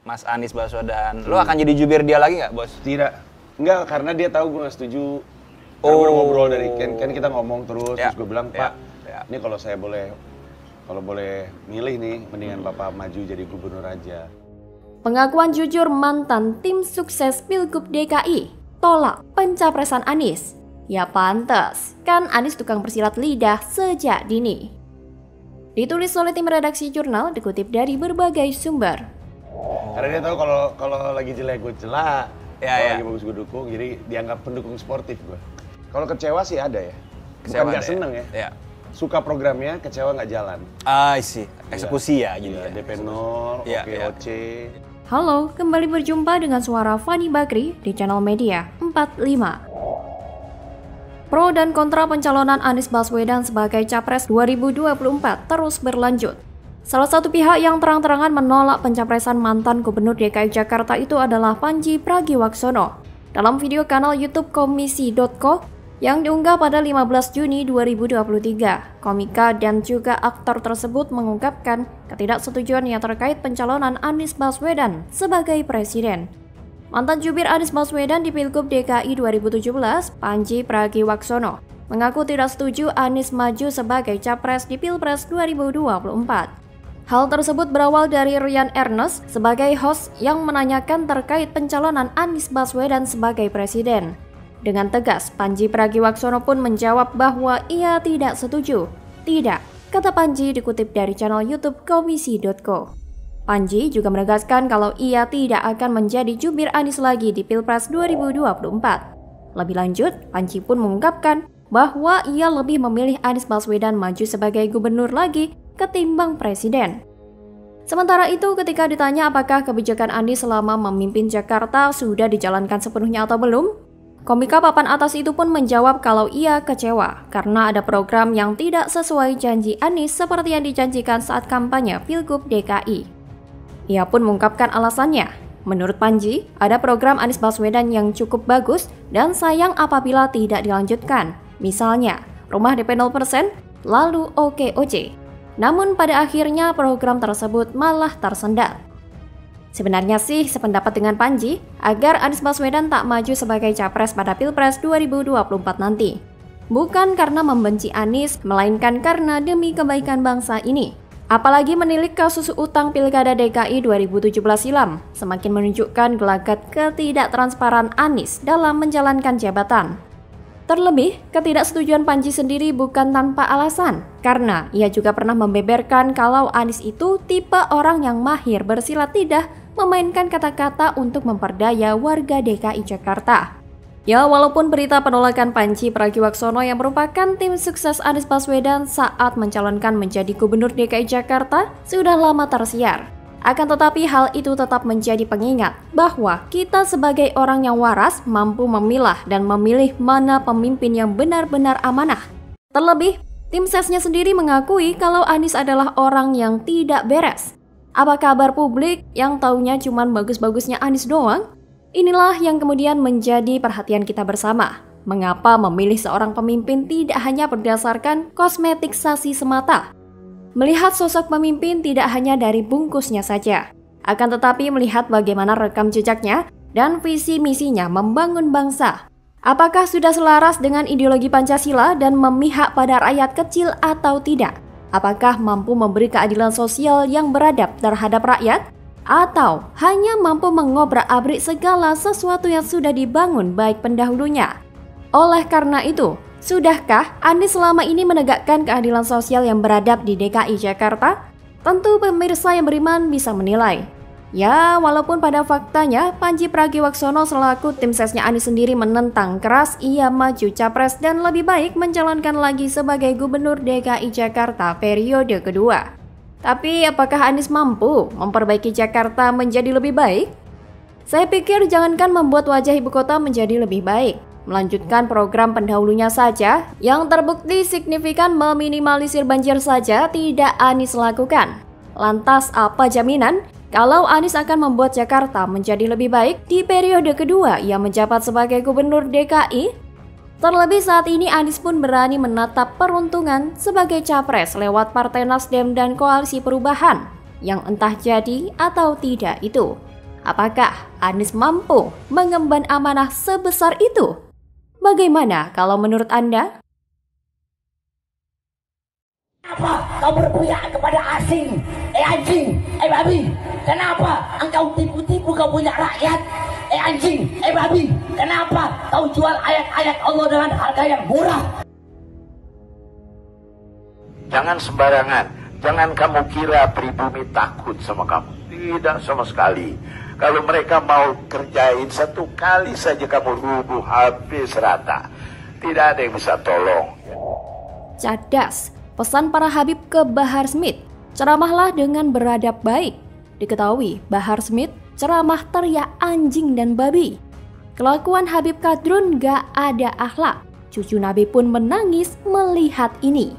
Mas Anies Baswedan. Lo akan jadi jubir dia lagi nggak, Bos? Tidak. Enggak, karena dia tahu gue nggak setuju. Karena gue udah ngobrol dari kan kita ngomong terus gue bilang, Pak, ini kalau boleh milih nih, mendingan Bapak maju jadi gubernur aja. Pengakuan jujur mantan tim sukses Pilgub DKI tolak pencapresan Anies. Ya pantas, kan Anies tukang bersilat lidah sejak dini. Ditulis oleh tim redaksi jurnal, dikutip dari berbagai sumber. Karena dia tahu kalau lagi jelek gue celak, kalau lagi bagus gue dukung, jadi dianggap pendukung sportif gue. Kalau kecewa sih ada ya, bukan nggak seneng ya. Suka programnya, kecewa nggak jalan. Sih, eksekusi ya jadi. DP 0, OKOC. Halo, kembali berjumpa dengan suara Fani Bakri di channel media 45. Pro dan kontra pencalonan Anies Baswedan sebagai Capres 2024 terus berlanjut. Salah satu pihak yang terang-terangan menolak pencapresan mantan Gubernur DKI Jakarta itu adalah Pandji Pragiwaksono. Dalam video kanal YouTube Komisi.co yang diunggah pada 15 Juni 2023, komika dan juga aktor tersebut mengungkapkan ketidaksetujuannya terkait pencalonan Anies Baswedan sebagai presiden. Mantan jubir Anies Baswedan di Pilgub DKI 2017, Pandji Pragiwaksono, mengaku tidak setuju Anies maju sebagai capres di Pilpres 2024. Hal tersebut berawal dari Rian Ernest sebagai host yang menanyakan terkait pencalonan Anies Baswedan sebagai presiden. Dengan tegas, Pandji Pragiwaksono pun menjawab bahwa ia tidak setuju. Tidak, kata Pandji dikutip dari channel YouTube Komisi.co. Pandji juga menegaskan kalau ia tidak akan menjadi jubir Anies lagi di Pilpres 2024. Lebih lanjut, Pandji pun mengungkapkan bahwa ia lebih memilih Anies Baswedan maju sebagai gubernur lagi ketimbang presiden. Sementara itu, ketika ditanya apakah kebijakan Anies selama memimpin Jakarta sudah dijalankan sepenuhnya atau belum, komika papan atas itu pun menjawab kalau ia kecewa karena ada program yang tidak sesuai janji Anies seperti yang dijanjikan saat kampanye Pilgub DKI. Ia pun mengungkapkan alasannya. Menurut Pandji, ada program Anies Baswedan yang cukup bagus dan sayang apabila tidak dilanjutkan. Misalnya, rumah DP 0%, lalu OKOC. Namun pada akhirnya program tersebut malah tersendat. Sebenarnya sih sependapat dengan Pandji agar Anies Baswedan tak maju sebagai capres pada Pilpres 2024 nanti. Bukan karena membenci Anies, melainkan karena demi kebaikan bangsa ini. Apalagi menilik kasus utang Pilkada DKI 2017 silam, semakin menunjukkan gelagat ketidaktransparan Anies dalam menjalankan jabatan. Terlebih, ketidaksetujuan Pandji sendiri bukan tanpa alasan, karena ia juga pernah membeberkan kalau Anies itu tipe orang yang mahir bersilat lidah memainkan kata-kata untuk memperdaya warga DKI Jakarta. Ya, walaupun berita penolakan Pandji Pragiwaksono yang merupakan tim sukses Anies Baswedan saat mencalonkan menjadi Gubernur DKI Jakarta sudah lama tersiar. Akan tetapi hal itu tetap menjadi pengingat bahwa kita sebagai orang yang waras mampu memilah dan memilih mana pemimpin yang benar-benar amanah. Terlebih, tim sesnya sendiri mengakui kalau Anies adalah orang yang tidak beres. Apa kabar publik yang taunya cuma bagus-bagusnya Anies doang? Inilah yang kemudian menjadi perhatian kita bersama. Mengapa memilih seorang pemimpin tidak hanya berdasarkan kosmetikasi semata? Melihat sosok pemimpin tidak hanya dari bungkusnya saja, akan tetapi melihat bagaimana rekam jejaknya dan visi misinya membangun bangsa. Apakah sudah selaras dengan ideologi Pancasila dan memihak pada rakyat kecil atau tidak? Apakah mampu memberi keadilan sosial yang beradab terhadap rakyat? Atau hanya mampu mengobrak-abrik segala sesuatu yang sudah dibangun baik pendahulunya. Oleh karena itu, sudahkah Anies selama ini menegakkan keadilan sosial yang beradab di DKI Jakarta? Tentu pemirsa yang beriman bisa menilai. Ya, walaupun pada faktanya Pandji Pragiwaksono selaku tim sesnya Anies sendiri menentang keras ia maju capres dan lebih baik mencalonkan lagi sebagai Gubernur DKI Jakarta periode kedua. Tapi apakah Anies mampu memperbaiki Jakarta menjadi lebih baik? Saya pikir jangankan membuat wajah ibu kota menjadi lebih baik, melanjutkan program pendahulunya saja yang terbukti signifikan meminimalisir banjir saja tidak Anies lakukan. Lantas apa jaminan kalau Anies akan membuat Jakarta menjadi lebih baik di periode kedua ia menjabat sebagai Gubernur DKI? Terlebih saat ini Anies pun berani menatap peruntungan sebagai capres lewat Partai Nasdem dan Koalisi Perubahan, yang entah jadi atau tidak itu. Apakah Anies mampu mengemban amanah sebesar itu? Bagaimana kalau menurut Anda? Kenapa kau berpihak kepada asing? Anjing, babi. Kenapa engkau tipu-tipu kau punya rakyat? Anjing, babi. Kenapa kau jual ayat-ayat Allah dengan harga yang murah? Jangan sembarangan. Jangan kamu kira pribumi takut sama kamu. Tidak sama sekali. Kalau mereka mau kerjain satu kali saja kamu rubuh habis rata. Tidak ada yang bisa tolong. Cerdas, pesan para Habib ke Bahar Smith, ceramahlah dengan beradab baik. Diketahui Bahar Smith ceramah teriak anjing dan babi. Kelakuan Habib Kadrun gak ada akhlak. Cucu Nabi pun menangis melihat ini.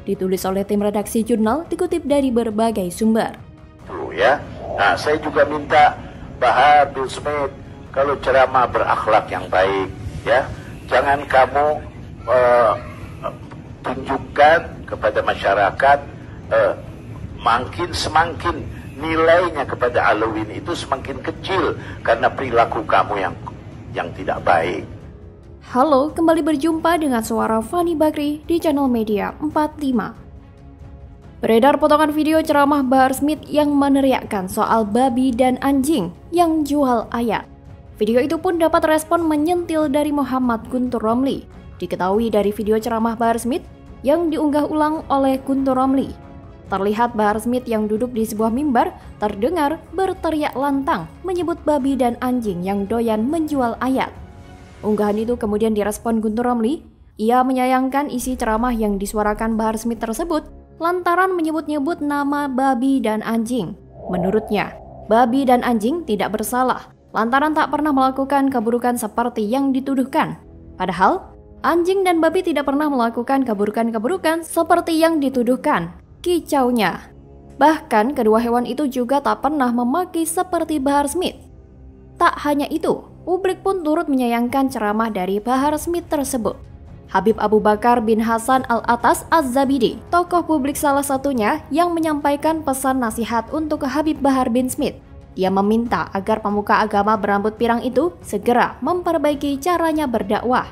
Ditulis oleh tim redaksi jurnal, dikutip dari berbagai sumber. Tuh ya. Nah, saya juga minta Bahar bin Smith kalau ceramah berakhlak yang baik, ya. Jangan kamu tunjukkan kepada masyarakat semakin nilainya kepada Alawin itu semakin kecil karena perilaku kamu yang tidak baik. Halo, kembali berjumpa dengan suara Fani Bakri di channel Media 45. Beredar potongan video ceramah Bahar Smith yang meneriakkan soal babi dan anjing yang jual ayat. Video itu pun dapat respon menyentil dari Muhammad Guntur Romli. Diketahui dari video ceramah Bahar Smith yang diunggah ulang oleh Guntur Romli. Terlihat Bahar Smith yang duduk di sebuah mimbar terdengar berteriak lantang menyebut babi dan anjing yang doyan menjual ayat. Unggahan itu kemudian direspon Guntur Romli. Ia menyayangkan isi ceramah yang disuarakan Bahar Smith tersebut lantaran menyebut-nyebut nama babi dan anjing. Menurutnya, babi dan anjing tidak bersalah lantaran tak pernah melakukan keburukan seperti yang dituduhkan. Padahal, anjing dan babi tidak pernah melakukan keburukan-keburukan seperti yang dituduhkan. Kicaunya. Bahkan kedua hewan itu juga tak pernah memaki seperti Bahar Smith. Tak hanya itu, publik pun turut menyayangkan ceramah dari Bahar Smith tersebut. Habib Abu Bakar bin Hasan Al-Atas Az-Zabidi, tokoh publik salah satunya yang menyampaikan pesan nasihat untuk Habib Bahar bin Smith. Dia meminta agar pemuka agama berambut pirang itu segera memperbaiki caranya berdakwah.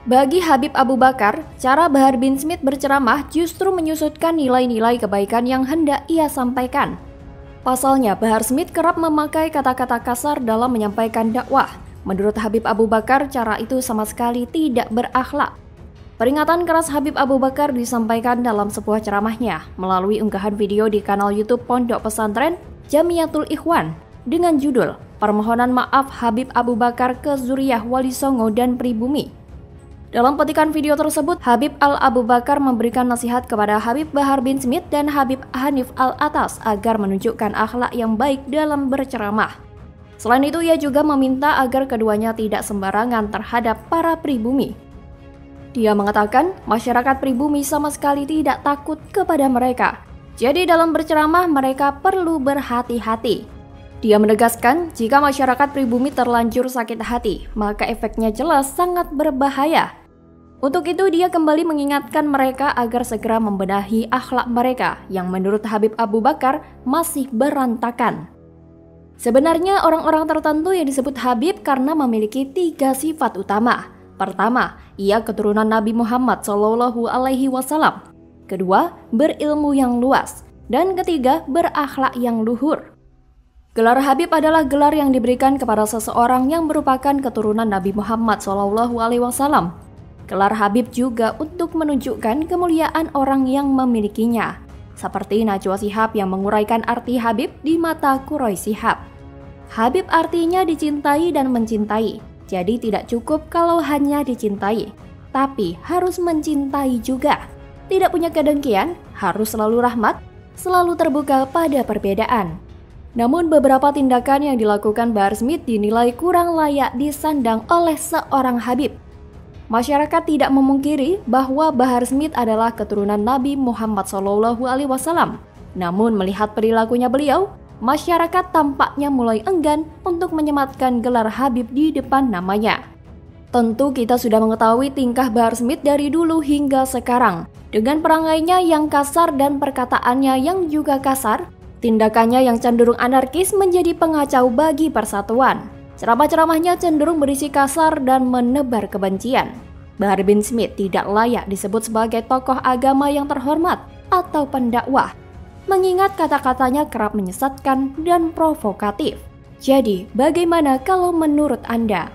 Bagi Habib Abu Bakar, cara Bahar bin Smith berceramah justru menyusutkan nilai-nilai kebaikan yang hendak ia sampaikan. Pasalnya, Bahar Smith kerap memakai kata-kata kasar dalam menyampaikan dakwah. Menurut Habib Abu Bakar, cara itu sama sekali tidak berakhlak. Peringatan keras Habib Abu Bakar disampaikan dalam sebuah ceramahnya melalui unggahan video di kanal YouTube Pondok Pesantren Jamiatul Ikhwan dengan judul Permohonan Maaf Habib Abu Bakar ke Zuriyah Wali Songo dan Pribumi. Dalam petikan video tersebut, Habib Al-Abu Bakar memberikan nasihat kepada Habib Bahar bin Smith dan Habib Hanif Al-Atas agar menunjukkan akhlak yang baik dalam berceramah. Selain itu, ia juga meminta agar keduanya tidak sembarangan terhadap para pribumi. Dia mengatakan masyarakat pribumi sama sekali tidak takut kepada mereka. Jadi dalam berceramah mereka perlu berhati-hati. Dia menegaskan jika masyarakat pribumi terlanjur sakit hati, maka efeknya jelas sangat berbahaya. Untuk itu dia kembali mengingatkan mereka agar segera membenahi akhlak mereka yang menurut Habib Abu Bakar masih berantakan. Sebenarnya orang-orang tertentu yang disebut Habib karena memiliki 3 sifat utama. Pertama, ia keturunan Nabi Muhammad SAW. Kedua, berilmu yang luas. Dan ketiga, berakhlak yang luhur. Gelar Habib adalah gelar yang diberikan kepada seseorang yang merupakan keturunan Nabi Muhammad SAW. Gelar Habib juga untuk menunjukkan kemuliaan orang yang memilikinya. Seperti Najwa Shihab yang menguraikan arti Habib di mata Quraisy Shihab. Habib artinya dicintai dan mencintai. Jadi tidak cukup kalau hanya dicintai, tapi harus mencintai juga. Tidak punya kedengkian, harus selalu rahmat, selalu terbuka pada perbedaan. Namun beberapa tindakan yang dilakukan Bahar Smith dinilai kurang layak disandang oleh seorang Habib. Masyarakat tidak memungkiri bahwa Bahar Smith adalah keturunan Nabi Muhammad SAW. Namun melihat perilakunya beliau, masyarakat tampaknya mulai enggan untuk menyematkan gelar Habib di depan namanya. Tentu kita sudah mengetahui tingkah Bahar Smith dari dulu hingga sekarang. Dengan perangainya yang kasar dan perkataannya yang juga kasar, Tindakannya yang cenderung anarkis menjadi pengacau bagi persatuan. Ceramah-ceramahnya cenderung berisi kasar dan menebar kebencian. Bahar bin Smith tidak layak disebut sebagai tokoh agama yang terhormat atau pendakwah, mengingat kata-katanya kerap menyesatkan dan provokatif. Jadi, bagaimana kalau menurut Anda?